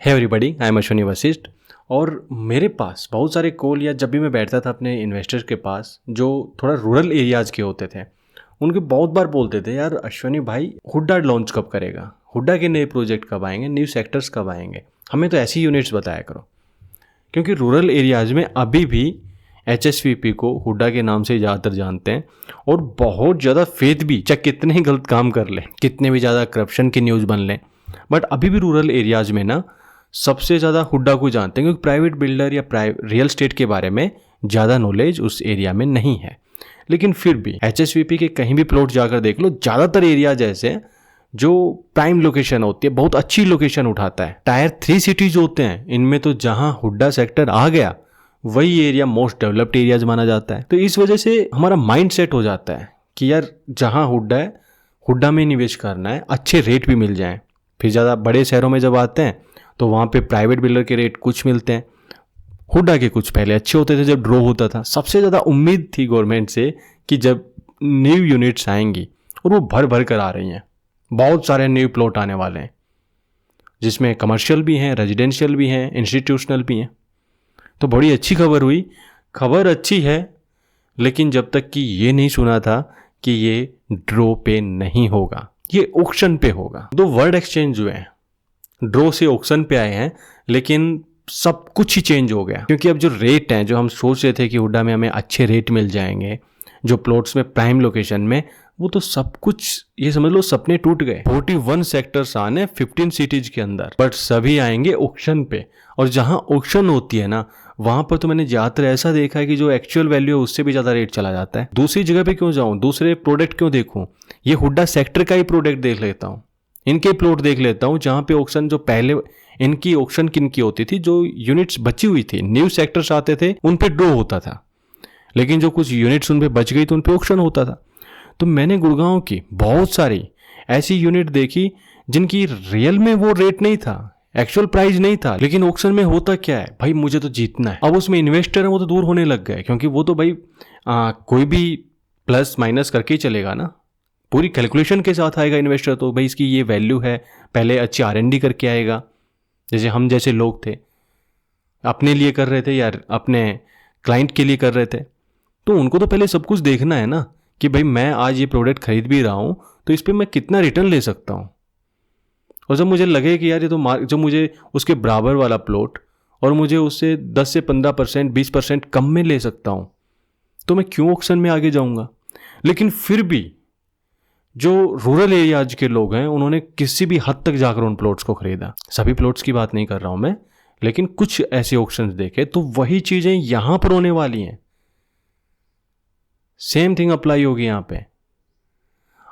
है everybody, I am Ashwini Vashishtha. और मेरे पास बहुत सारे कॉल या जब भी मैं बैठता था अपने इन्वेस्टर्स के पास जो थोड़ा रूरल एरियाज़ के होते थे, उनके बहुत बार बोलते थे यार अश्विनी भाई हुड्डा लॉन्च कब करेगा, हुड्डा के नए प्रोजेक्ट कब आएंगे, न्यू सेक्टर्स कब आएंगे, हमें तो ऐसी यूनिट्स बताया करो। क्योंकि रूरल एरियाज़ में अभी भी HSVP को हुड्डा के नाम से ज़्यादातर जानते हैं और बहुत ज़्यादा फेथ भी, चाहे कितने ही गलत काम कर लें, कितने भी ज़्यादा करप्शन की न्यूज़ बन लें, बट अभी भी रूरल एरियाज़ में ना सबसे ज़्यादा हुड्डा को जानते हैं क्योंकि प्राइवेट बिल्डर या रियल स्टेट के बारे में ज़्यादा नॉलेज उस एरिया में नहीं है। लेकिन फिर भी HSVP के कहीं भी प्लॉट जाकर देख लो, ज़्यादातर एरिया जैसे जो प्राइम लोकेशन होती है, बहुत अच्छी लोकेशन उठाता है। टायर 3 सिटीज होते हैं, इनमें तो जहाँ हुड्डा सेक्टर आ गया वही एरिया मोस्ट डेवलप्ड एरियाज माना जाता है। तो इस वजह से हमारा माइंड सेट हो जाता है कि यार जहाँ हुड्डा है, हुड्डा में निवेश करना है, अच्छे रेट भी मिल जाएं। फिर ज़्यादा बड़े शहरों में जब आते हैं तो वहाँ पे प्राइवेट बिल्डर के रेट कुछ मिलते हैं, हुड्डा के कुछ पहले अच्छे होते थे जब ड्रॉ होता था। सबसे ज़्यादा उम्मीद थी गवर्नमेंट से कि जब न्यू यूनिट्स आएंगी, और वो भर भर कर आ रही हैं, बहुत सारे न्यू प्लॉट आने वाले हैं जिसमें कमर्शियल भी हैं, रेजिडेंशियल भी हैं, इंस्टीट्यूशनल भी हैं। तो बड़ी अच्छी खबर हुई। खबर अच्छी है, लेकिन जब तक कि ये नहीं सुना था कि ये ड्रॉ पे नहीं होगा, ये ऑक्शन पे होगा। 2 वर्ड एक्सचेंज हुए हैं, ड्रॉ से ऑक्शन पे आए हैं, लेकिन सब कुछ ही चेंज हो गया। क्योंकि अब जो रेट हैं, जो हम सोच रहे थे कि हुड्डा में हमें अच्छे रेट मिल जाएंगे, जो प्लॉट्स में प्राइम लोकेशन में, वो तो सब कुछ ये समझ लो सपने टूट गए। 41 सेक्टर्स आने 15 सिटीज के अंदर, बट सभी आएंगे ऑक्शन पे। और जहां ऑक्शन होती है ना, वहां पर तो मैंने ज्यादातर ऐसा देखा है कि जो एक्चुअल वैल्यू है उससे भी ज्यादा रेट चला जाता है। दूसरी जगह पे क्यों जाऊं, दूसरे प्रोडक्ट क्यों देखूं, ये हुड्डा सेक्टर का ही प्रोडक्ट देख लेता हूं, इनके प्लॉट देख लेता हूं जहां पे ऑक्शन, जो पहले इनकी ऑक्शन किनकी होती थी, जो यूनिट्स बची हुई थी, न्यू सेक्टर्स आते थे उन पे ड्रॉ होता था, लेकिन जो कुछ यूनिट्स उन पे बच गई तो उन पे ऑक्शन होता था। तो मैंने गुड़गांव की बहुत सारी ऐसी यूनिट देखी जिनकी रियल में वो रेट नहीं था, एक्चुअल प्राइस नहीं था, लेकिन ऑक्शन में होता क्या है, भाई मुझे तो जीतना है। अब उसमें इन्वेस्टर है वो तो दूर होने लग गए, क्योंकि वो तो भाई कोई भी प्लस माइनस करके ही चलेगा ना, पूरी कैलकुलेशन के साथ आएगा इन्वेस्टर। तो भाई इसकी ये वैल्यू है, पहले अच्छी R&D करके आएगा। जैसे हम जैसे लोग थे, अपने लिए कर रहे थे यार, अपने क्लाइंट के लिए कर रहे थे, तो उनको तो पहले सब कुछ देखना है ना कि भाई मैं आज ये प्रोडक्ट खरीद भी रहा हूँ तो इस पर मैं कितना रिटर्न ले सकता हूँ। और जब मुझे लगे कि यार ये तो जो मुझे उसके बराबर वाला प्लॉट और मुझे उससे 10 से 15%, 20% कम में ले सकता हूँ, तो मैं क्यों ऑक्शन में आगे जाऊँगा। लेकिन फिर भी जो रूरल एरियाज के लोग हैं उन्होंने किसी भी हद तक जाकर उन प्लॉट्स को खरीदा। सभी प्लॉट्स की बात नहीं कर रहा हूं मैं, लेकिन कुछ ऐसे ऑक्शंस देखे तो वही चीजें यहां पर होने वाली हैं। सेम थिंग अप्लाई होगी यहां पे।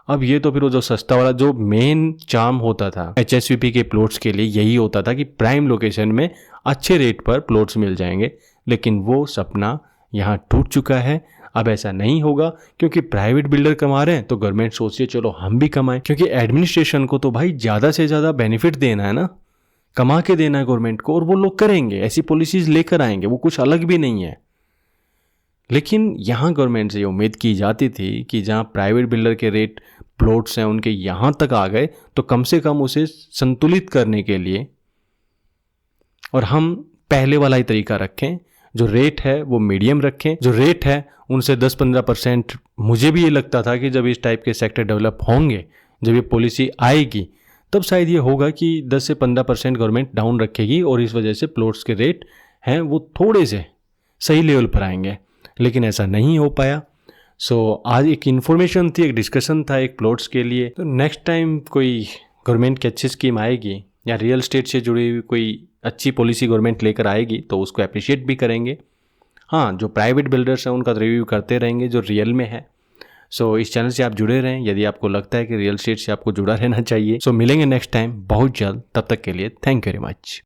अब ये तो फिर वो जो सस्ता वाला, जो मेन चार्म होता था HSVP के प्लॉट्स के लिए, यही होता था कि प्राइम लोकेशन में अच्छे रेट पर प्लॉट्स मिल जाएंगे, लेकिन वो सपना यहां टूट चुका है। अब ऐसा नहीं होगा, क्योंकि प्राइवेट बिल्डर कमा रहे हैं तो गवर्नमेंट सोचिए चलो हम भी कमाएं, क्योंकि एडमिनिस्ट्रेशन को तो भाई ज़्यादा से ज़्यादा बेनिफिट देना है ना, कमा के देना है गवर्नमेंट को, और वो लोग करेंगे, ऐसी पॉलिसीज लेकर आएंगे, वो कुछ अलग भी नहीं है। लेकिन यहाँ गवर्नमेंट से ये उम्मीद की जाती थी कि जहाँ प्राइवेट बिल्डर के रेट प्लॉट्स हैं उनके यहाँ तक आ गए तो कम से कम उसे संतुलित करने के लिए और हम पहले वाला ही तरीका रखें, जो रेट है वो मीडियम रखें, जो रेट है उनसे 10-15%। मुझे भी ये लगता था कि जब इस टाइप के सेक्टर डेवलप होंगे, जब ये पॉलिसी आएगी, तब शायद ये होगा कि 10 से 15% गवर्नमेंट डाउन रखेगी और इस वजह से प्लॉट्स के रेट हैं वो थोड़े से सही लेवल पर आएंगे, लेकिन ऐसा नहीं हो पाया। सो आज एक इन्फॉर्मेशन थी, एक डिस्कशन था एक प्लॉट्स के लिए। तो नेक्स्ट टाइम कोई गवर्नमेंट की अच्छी स्कीम आएगी या रियल स्टेट से जुड़ी हुई कोई अच्छी पॉलिसी गवर्नमेंट लेकर आएगी तो उसको अप्रिशिएट भी करेंगे। हाँ, जो प्राइवेट बिल्डर्स हैं उनका रिव्यू करते रहेंगे जो रियल में है। सो इस चैनल से आप जुड़े रहें यदि आपको लगता है कि रियल स्टेट से आपको जुड़ा रहना चाहिए। सो मिलेंगे नेक्स्ट टाइम बहुत जल्द, तब तक के लिए थैंक यू वेरी मच।